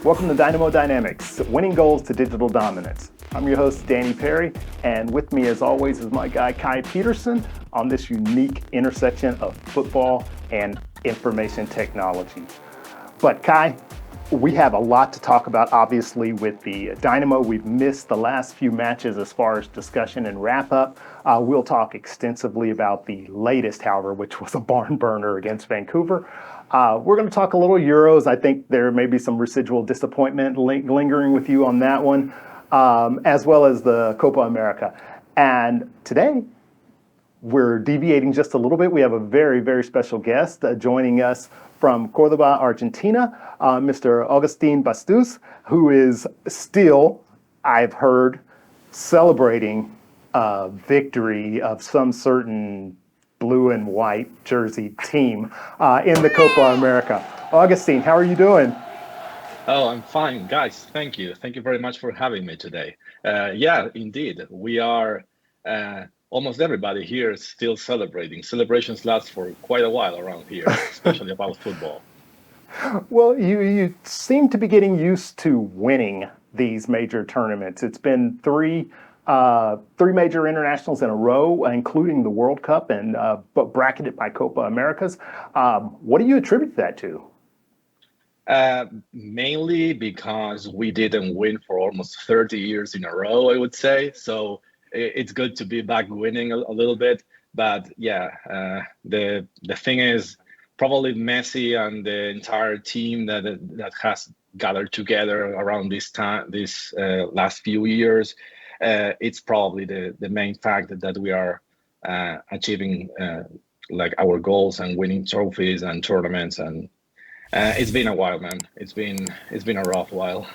Welcome to Dynamo Dynamics, winning goals to digital dominance. I'm your host, Danny Perry, and with me as always is my guy, Kai Peterson, on this unique intersection of football and information technology. But Kai, we have a lot to talk about, obviously, with the Dynamo. We've missed the last few matches as far as discussion and wrap-up. We'll talk extensively about the latest, however, which was a barn burner against Vancouver. We're going to talk a little Euros. I think there may be some residual disappointment lingering with you on that one, as well as the Copa America. And today, we're deviating just a little bit. We have a very, very special guest joining us from Cordoba, Argentina, Mr. Agustin Bastus, who is still, I've heard, celebrating victory of some certain blue and white jersey team in the Copa America. Augustine, how are you doing? Oh, I'm fine, guys. Thank you. Thank you very much for having me today. Yeah, indeed. We are, almost everybody here is still celebrating. Celebrations last for quite a while around here, especially about football. Well, you seem to be getting used to winning these major tournaments. It's been three major internationals in a row, including the World Cup, and but bracketed by Copa Americas. What do you attribute that to? Mainly because we didn't win for almost 30 years in a row, I would say. So it's good to be back winning a little bit. But yeah, the thing is probably Messi and the entire team that has gathered together around this time, this last few years. It's probably the main fact that we are achieving like our goals and winning trophies and tournaments, and it's been a while, man. It's been a rough while.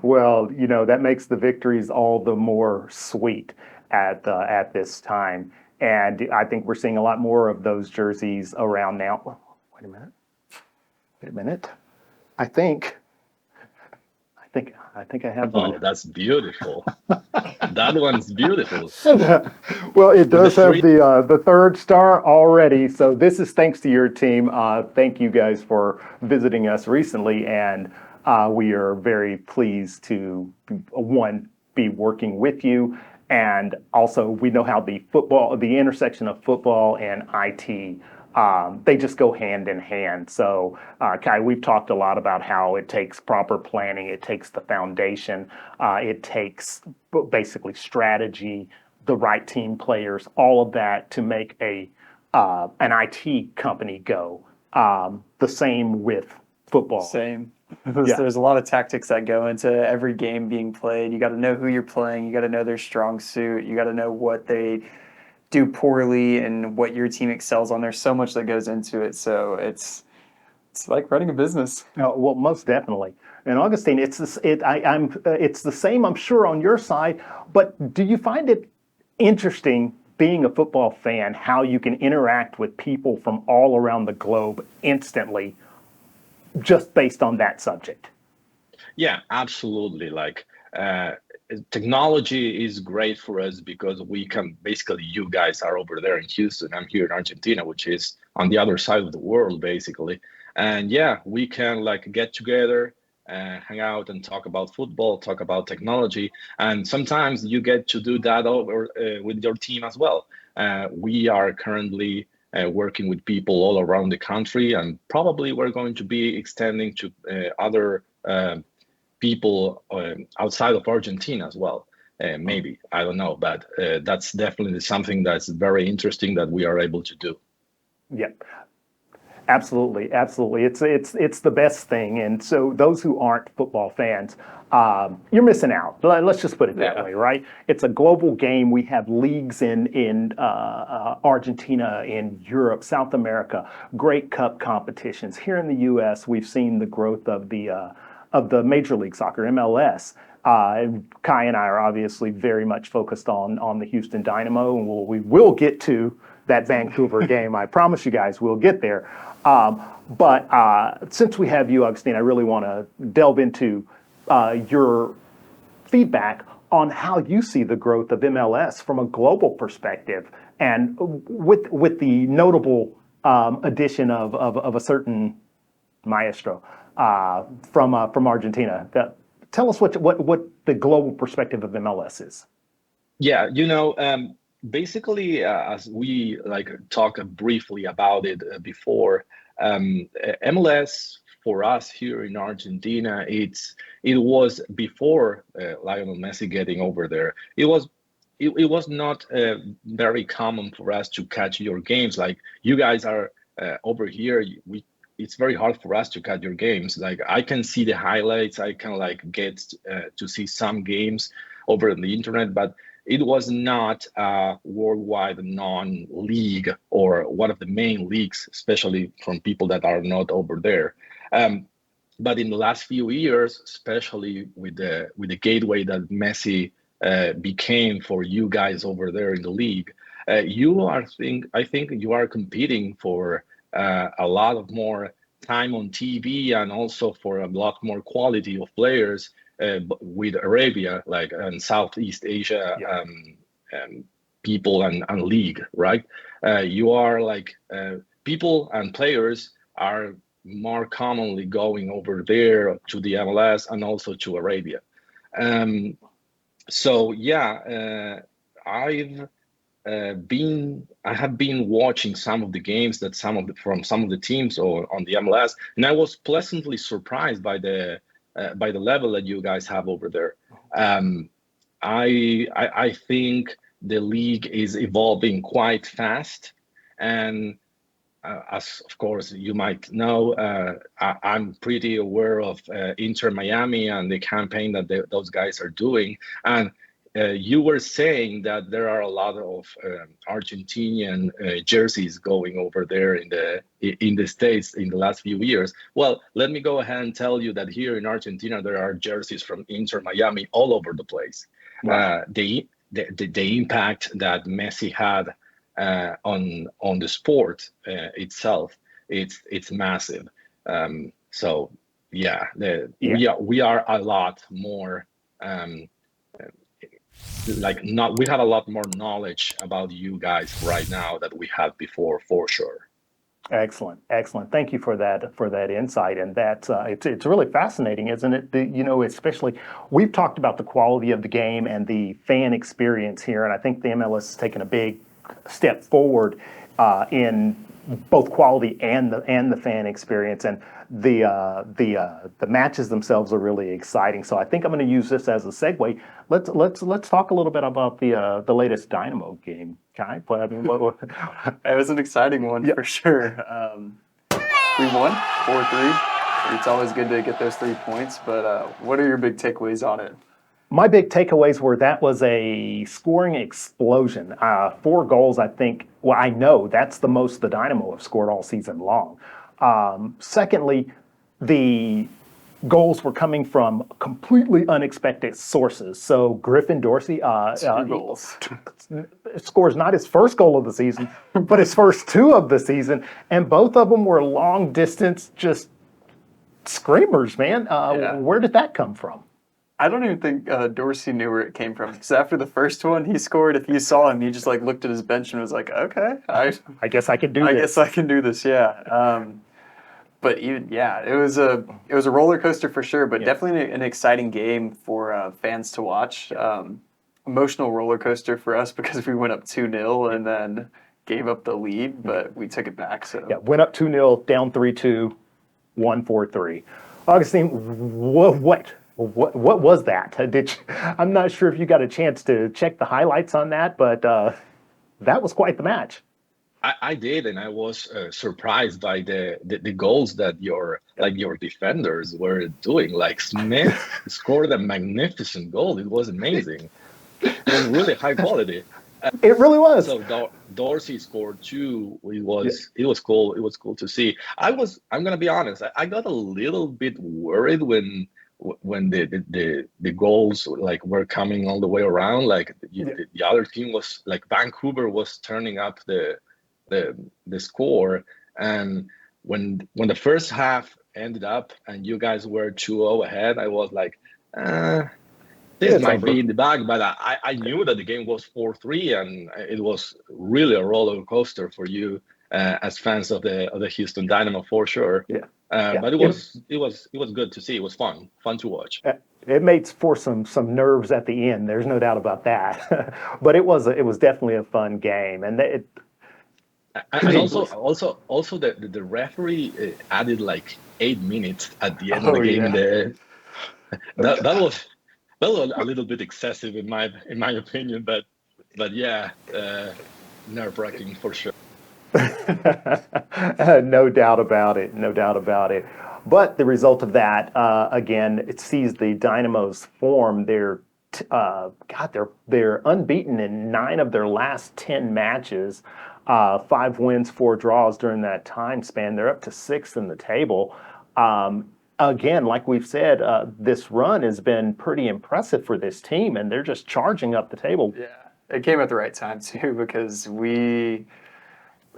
Well, that makes the victories all the more sweet at this time, and I think we're seeing a lot more of those jerseys around now. Wait a minute. Wait a minute. I think I have one. Oh, that's beautiful. That one's beautiful. Well, it does have three. the third star already. So this is thanks to your team. Thank you guys for visiting us recently, and we are very pleased to be working with you, and also we know how the intersection of football and IT. They just go hand in hand. So, Kai, we've talked a lot about how it takes proper planning, it takes the foundation, it takes basically strategy, the right team players, all of that to make an IT company go. The same with football. Same. Yeah. There's a lot of tactics that go into every game being played. You got to know who you're playing. You got to know their strong suit. You got to know what they do poorly and what your team excels on. There's so much that goes into it. So it's like running a business. Well, most definitely. And Augustine, it's the same, I'm sure, on your side. But do you find it interesting, being a football fan, how you can interact with people from all around the globe instantly, just based on that subject? Yeah, absolutely. Like technology is great for us because we can basically, you guys are over there in Houston, I'm here in Argentina, which is on the other side of the world, basically. And yeah, we can like get together, hang out and talk about football, talk about technology. And sometimes you get to do that over with your team as well. We are currently working with people all around the country, and probably we're going to be extending to other people outside of Argentina as well. Maybe, I don't know, but that's definitely something that's very interesting that we are able to do. Yep. Absolutely, absolutely. It's the best thing. And so those who aren't football fans, you're missing out. Let's just put it that way, right? It's a global game. We have leagues in Argentina, in Europe, South America, great cup competitions. Here in the U.S., we've seen the growth of the Major League Soccer, MLS. Kai and I are obviously very much focused on the Houston Dynamo, and we will get to that Vancouver game. I promise you guys we'll get there. But since we have you, Augustine, I really want to delve into your feedback on how you see the growth of MLS from a global perspective, and with the notable addition of a certain maestro, from Argentina. Tell us what the global perspective of MLS is. Yeah, basically, as we like talked briefly about it before, MLS for us here in Argentina, it was before Lionel Messi getting over there. It was not very common for us to catch your games. Like you guys are over here, it's very hard for us to catch your games. Like I can see the highlights, I can like get to see some games over the internet, but it was not a worldwide non-league or one of the main leagues, especially from people that are not over there. But in the last few years, especially with the gateway that Messi became for you guys over there in the league, I think you are competing for a lot of more time on TV and also for a lot more quality of players with Arabia, like and Southeast Asia people and league, right? You are like people and players are more commonly going over there to the MLS and also to Arabia. So yeah, I have been watching some of the games that from some of the teams or on the MLS, and I was pleasantly surprised by the level that you guys have over there. I think the league is evolving quite fast, and as of course you might know, I'm pretty aware of Inter Miami and the campaign that those guys are doing. And you were saying that there are a lot of Argentinian jerseys going over there in the States in the last few years. Well, let me go ahead and tell you that here in Argentina there are jerseys from Inter Miami all over the place. Wow. The impact that Messi had on the sport itself, it's massive. So yeah, we are a lot more we have a lot more knowledge about you guys right now that we had before, for sure. Excellent. Thank you for that insight, and that it's really fascinating, isn't it? Especially we've talked about the quality of the game and the fan experience here, and I think the MLS has taken a big step forward in both quality and the fan experience, and the matches themselves are really exciting. So I think I'm going to use this as a segue. Let's talk a little bit about the latest Dynamo game, Kai. I mean, it was an exciting one for sure. We won 4-3. It's always good to get those 3 points. But what are your big takeaways on it? My big takeaways were that was a scoring explosion. 4 goals, I think. Well, I know that's the most the Dynamo have scored all season long. Secondly, the goals were coming from completely unexpected sources. So Griffin Dorsey goals. Scores not his first goal of the season, but his first 2 of the season, and both of them were long distance, just screamers, man. Where did that come from? I don't even think Dorsey knew where it came from, because after the first one he scored, if you saw him, he just like looked at his bench and was like, "Okay, I guess I can do this. I guess I can do this." Yeah. But even it was a roller coaster for sure, but definitely an exciting game for fans to watch. Emotional roller coaster for us because we went up 2-0 and then gave up the lead, but we took it back. So went up 2-0, down 3-2, won 4-3. Agustin, what was that? I'm not sure if you got a chance to check the highlights on that, but that was quite the match. I did, and I was surprised by the goals that your defenders were doing. Like Smith scored a magnificent goal. It was amazing. It was really high quality. It really was. So Dorsey scored 2. It was cool. It was cool to see. I'm gonna be honest. I got a little bit worried when the goals like were coming all the way around. Like the other team was like Vancouver was turning up the score, and when the first half ended up and you guys were 2-0 ahead, I was like, this might be in the bag. But I knew that the game was 4-3, and it was really a roller coaster for you as fans of the Houston Dynamo, for sure. Yeah, But it was good to see. It was fun to watch. it made for some nerves at the end. There's no doubt about that. But it was definitely a fun game, and And also the referee added like 8 minutes at the end of the Oh game. yeah. That was a little bit excessive in my opinion, but yeah, nerve-wracking for sure. No doubt about it. No doubt about it. But the result of that, again, it sees the Dynamo's form. They're unbeaten in 9 of their last 10 matches, 5 wins, 4 draws during that time span. They're up to 6th in the table. Again, like we've said, this run has been pretty impressive for this team, and they're just charging up the table. Yeah. It came at the right time too because we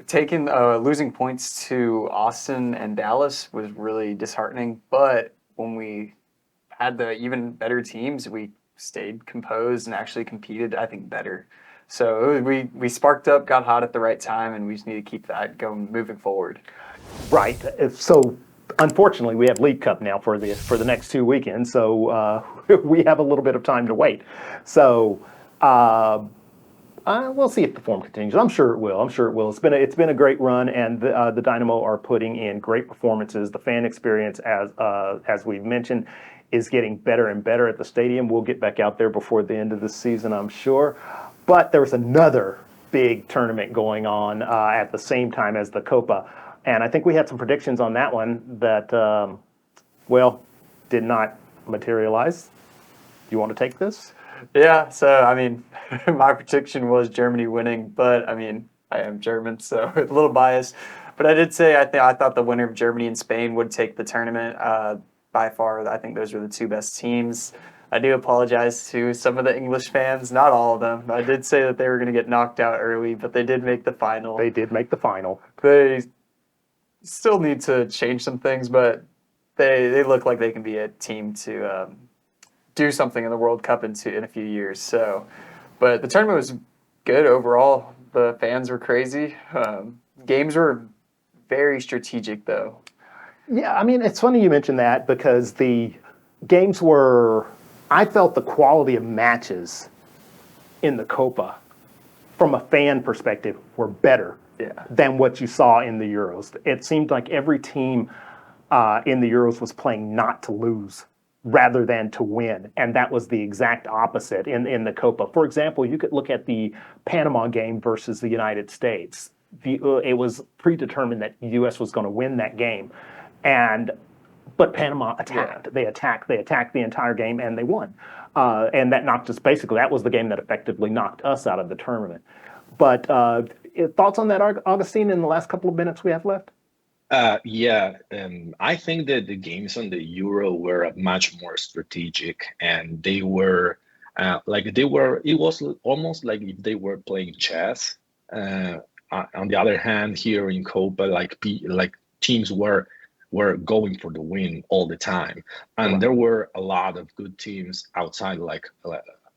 taking losing points to Austin and Dallas was really disheartening. But when we had the even better teams, we stayed composed and actually competed, I think, better. So we sparked up, got hot at the right time, and we just need to keep that going moving forward. Right. So unfortunately, we have League Cup now for the next 2 weekends. So we have a little bit of time to wait. So we'll see if the form continues. I'm sure it will. It's been a great run, and the Dynamo are putting in great performances. The fan experience, as we've mentioned, is getting better and better at the stadium. We'll get back out there before the end of the season, I'm sure. But there was another big tournament going on at the same time as the Copa, and I think we had some predictions on that one that, did not materialize. You want to take this? Yeah, so I mean, my prediction was Germany winning, but I mean, I am German, so a little biased. But I did say I thought the winner of Germany and Spain would take the tournament. By far, I think those were the 2 best teams. I do apologize to some of the English fans, not all of them. I did say that they were going to get knocked out early, but they did make the final. They did make the final. They still need to change some things, but they look like they can be a team to do something in the World Cup in a few years. So, but the tournament was good overall. The fans were crazy. Games were very strategic, though. Yeah, I mean, it's funny you mentioned that because the games I felt the quality of matches in the Copa, from a fan perspective, were better than what you saw in the Euros. It seemed like every team in the Euros was playing not to lose rather than to win, and that was the exact opposite in the Copa. For example, you could look at the Panama game versus the United States. It was predetermined that the U.S. was going to win that game, but Panama attacked. Yeah. They attacked the entire game, and they won. And that knocked us, basically, that was the game that effectively knocked us out of the tournament. But thoughts on that, Augustine, in the last couple of minutes we have left? Yeah, I think that the games on the Euro were much more strategic, and they were it was almost like if they were playing chess. On the other hand, here in Copa, like teams were going for the win all the time, and right. There were a lot of good teams outside, like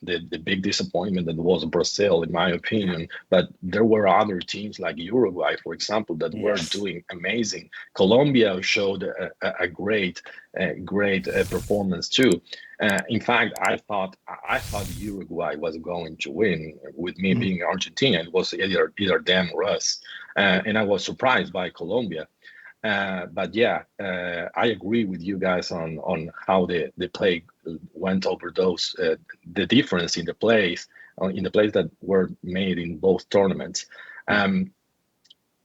the big disappointment that was Brazil, in my opinion. But there were other teams like Uruguay, for example, that were doing amazing. Colombia showed a great performance too. In fact, I thought Uruguay was going to win. With me being Argentina, it was either them or us, and I was surprised by Colombia. But yeah, I agree with you guys on how the play went over those the difference in the plays that were made in both tournaments.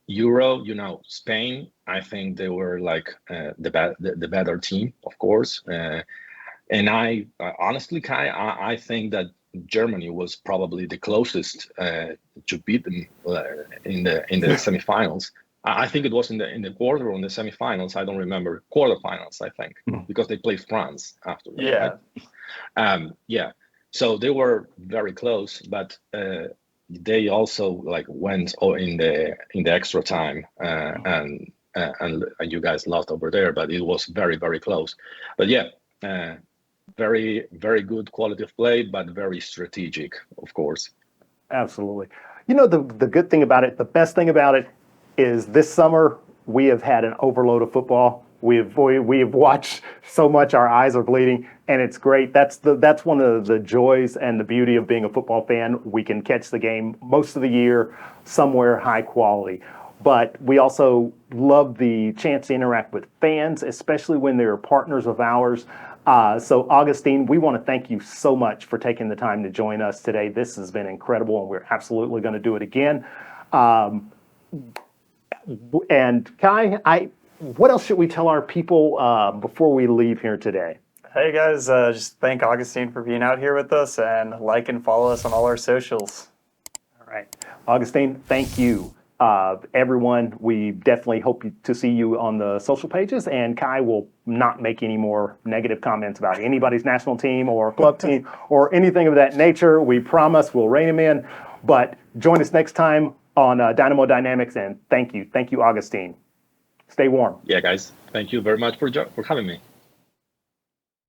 Euro, Spain, I think they were like the better team, of course. And I honestly, Kai, I think that Germany was probably the closest to beat them in the semifinals. I think it was in the quarter or in the semifinals. I don't remember. Quarterfinals, I think, because they played France after. Yeah. Right? So they were very close, but they also went in the extra time, and you guys lost over there. But it was very, very close. But yeah, very, very good quality of play, but very strategic, of course. Absolutely. The good thing about it, the best thing about it, is this summer we have had an overload of football We've watched so much, our eyes are bleeding, and it's great. That's one of the joys and the beauty of being a football fan. We can catch the game most of the year somewhere high quality. But we also love the chance to interact with fans, especially when they're partners of ours. So, Agustin, we want to thank you so much for taking the time to join us today. This has been incredible, and we're absolutely going to do it again. And Kai, what else should we tell our people before we leave here today? Hey guys, just thank Agustin for being out here with us, and like and follow us on all our socials. All right. Agustin, thank you. Everyone, we definitely hope to see you on the social pages, and Kai will not make any more negative comments about anybody's national team or club team or anything of that nature. We promise we'll rein him in, but join us next time on Dynamo Dynamics, and thank you. Thank you, Agustin. Stay warm. Yeah, guys, thank you very much for having me.